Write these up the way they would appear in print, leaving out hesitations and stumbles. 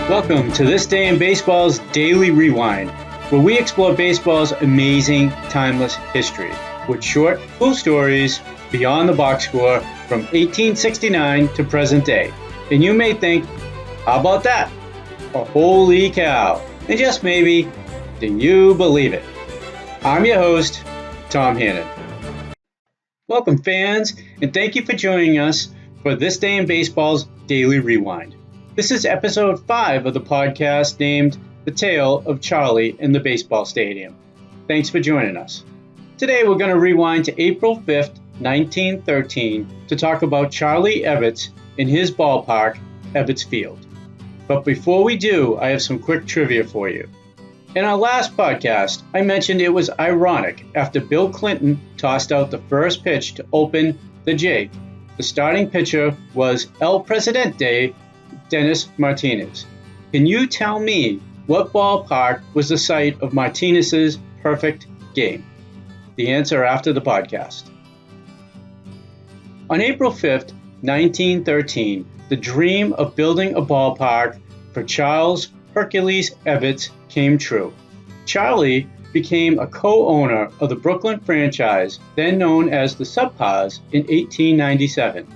Welcome to This Day in Baseball's Daily Rewind, where we explore baseball's amazing, timeless history with short, cool stories beyond the box score from 1869 to present day. And you may think, how about that? Or holy cow. And just maybe, do you believe it? I'm your host, Tom Hannon. Welcome, fans, and thank you for joining us for This Day in Baseball's Daily Rewind. This is episode 5 of the podcast named The Tale of Charlie in the Baseball Stadium. Thanks for joining us. Today we're going to rewind to April 5th, 1913 to talk about Charlie Ebbets in his ballpark, Ebbets Field. But before we do, I have some quick trivia for you. In our last podcast, I mentioned it was ironic after Bill Clinton tossed out the first pitch to open the Jake. The starting pitcher was El Presidente, Dennis Martinez. Can you tell me what ballpark was the site of Martinez's perfect game? The answer after the podcast. On April 5th, 1913, the dream of building a ballpark for Charles Hercules Ebbets came true. Charlie became a co-owner of the Brooklyn franchise, then known as the Subpars, in 1897.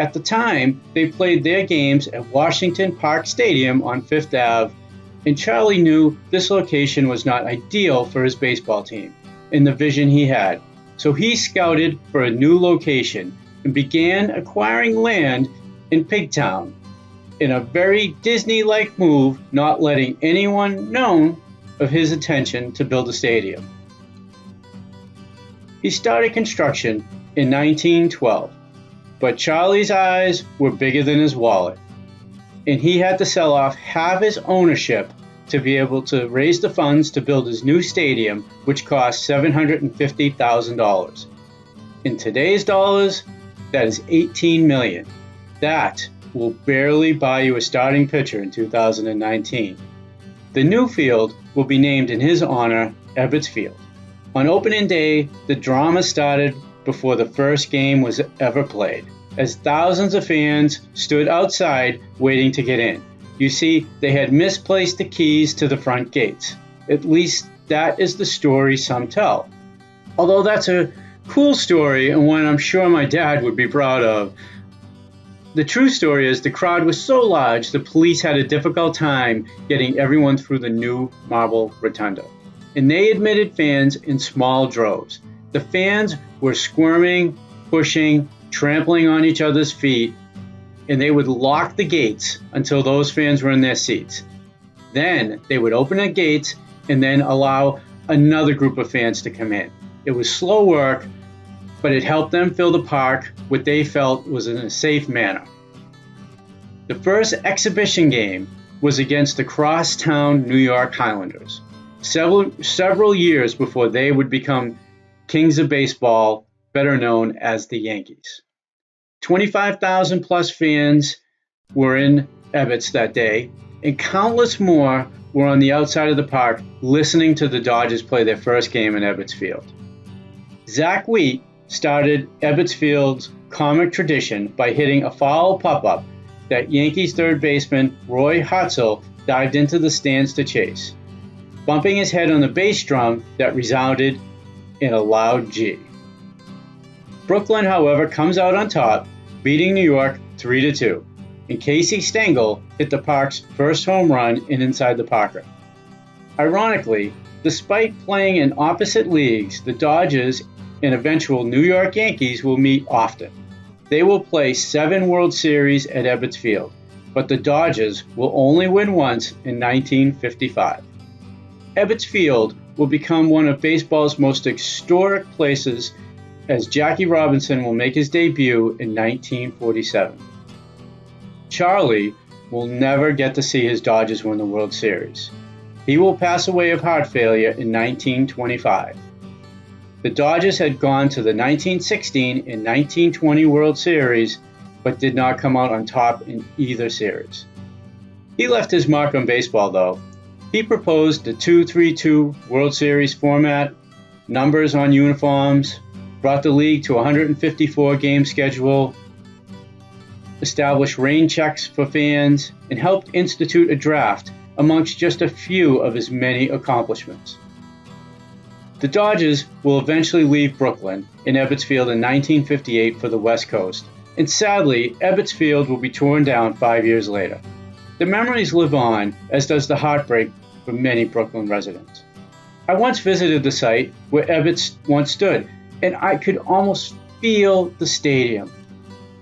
At the time, they played their games at Washington Park Stadium on Fifth Ave, and Charlie knew this location was not ideal for his baseball team and the vision he had. So he scouted for a new location and began acquiring land in Pigtown, in a very Disney-like move, not letting anyone know of his intention to build a stadium. He started construction in 1912. But Charlie's eyes were bigger than his wallet, and he had to sell off half his ownership to be able to raise the funds to build his new stadium, which cost $750,000. In today's dollars, that is $18 million. That will barely buy you a starting pitcher in 2019. The new field will be named in his honor, Ebbets Field. On opening day, the drama started before the first game was ever played, as thousands of fans stood outside waiting to get in. You see, they had misplaced the keys to the front gates. At least that is the story some tell. Although that's a cool story and one I'm sure my dad would be proud of. The true story is the crowd was so large the police had a difficult time getting everyone through the new marble rotunda, and they admitted fans in small droves. The fans were squirming, pushing, trampling on each other's feet, and they would lock the gates until those fans were in their seats. Then they would open the gates and then allow another group of fans to come in. It was slow work, but it helped them fill the park what they felt was in a safe manner. The first exhibition game was against the crosstown New York Highlanders, several years before they would become Kings of Baseball, better known as the Yankees. 25,000 plus fans were in Ebbets that day, and countless more were on the outside of the park listening to the Dodgers play their first game in Ebbets Field. Zach Wheat started Ebbets Field's comic tradition by hitting a foul pop-up that Yankees third baseman Roy Hartzell dived into the stands to chase, bumping his head on the bass drum that resounded in a loud G. Brooklyn, however, comes out on top, beating New York 3-2, and Casey Stengel hit the park's first home run inside the Parker. Ironically, despite playing in opposite leagues, the Dodgers and eventual New York Yankees will meet often. They will play 7 World Series at Ebbets Field, but the Dodgers will only win once in 1955. Ebbets Field will become one of baseball's most historic places, as Jackie Robinson will make his debut in 1947. Charlie will never get to see his Dodgers win the World Series. He will pass away of heart failure in 1925. The Dodgers had gone to the 1916 and 1920 World Series, but did not come out on top in either series. He left his mark on baseball, though. He proposed the 2-3-2 World Series format, numbers on uniforms, brought the league to a 154-game schedule, established rain checks for fans, and helped institute a draft amongst just a few of his many accomplishments. The Dodgers will eventually leave Brooklyn in Ebbets Field in 1958 for the West Coast, and sadly, Ebbets Field will be torn down 5 years later. The memories live on, as does the heartbreak for many Brooklyn residents. I once visited the site where Ebbets once stood, and I could almost feel the stadium.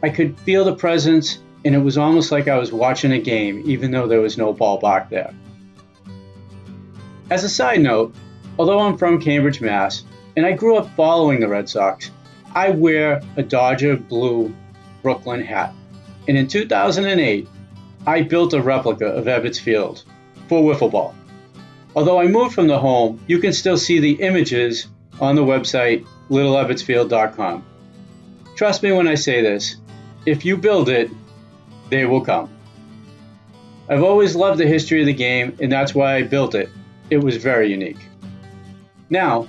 I could feel the presence, and it was almost like I was watching a game, even though there was no ballpark there. As a side note, although I'm from Cambridge, Mass., and I grew up following the Red Sox, I wear a Dodger blue Brooklyn hat. And in 2008, I built a replica of Ebbets Field for wiffle ball. Although I moved from the home, you can still see the images on the website littleebbetsfield.com. Trust me when I say this, if you build it, they will come. I've always loved the history of the game, and that's why I built it. It was very unique. Now,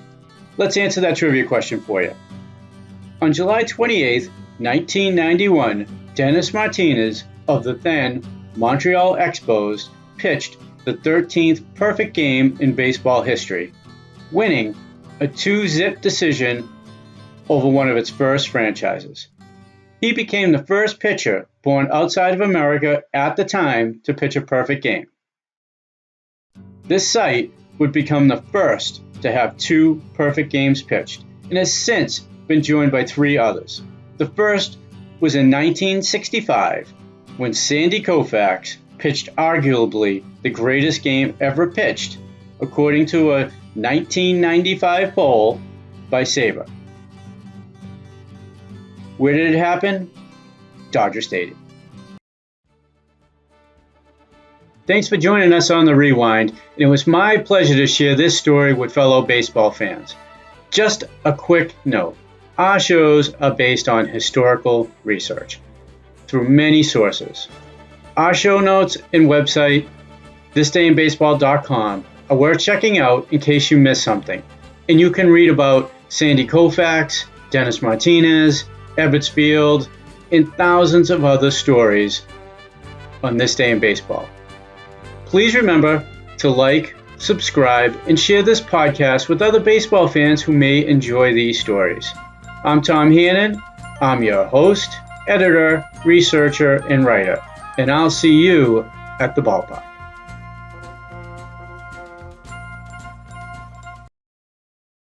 let's answer that trivia question for you. On July 28, 1991, Dennis Martinez of the then Montreal Expos pitched the 13th perfect game in baseball history, winning a 2-zip decision over one of its first franchises. He became the first pitcher born outside of America at the time to pitch a perfect game. This site would become the first to have 2 perfect games pitched, and has since been joined by 3 others. The first was in 1965, when Sandy Koufax pitched arguably the greatest game ever pitched, according to a 1995 poll by Sabre. Where did it happen? Dodger Stadium. Thanks for joining us on The Rewind, and it was my pleasure to share this story with fellow baseball fans. Just a quick note, our shows are based on historical research through many sources. Our show notes and website, thisdayinbaseball.com, are worth checking out in case you missed something. And you can read about Sandy Koufax, Dennis Martinez, Ebbets Field, and thousands of other stories on This Day in Baseball. Please remember to like, subscribe, and share this podcast with other baseball fans who may enjoy these stories. I'm Tom Hannon. I'm your host, editor, researcher, and writer, and I'll see you at the ballpark.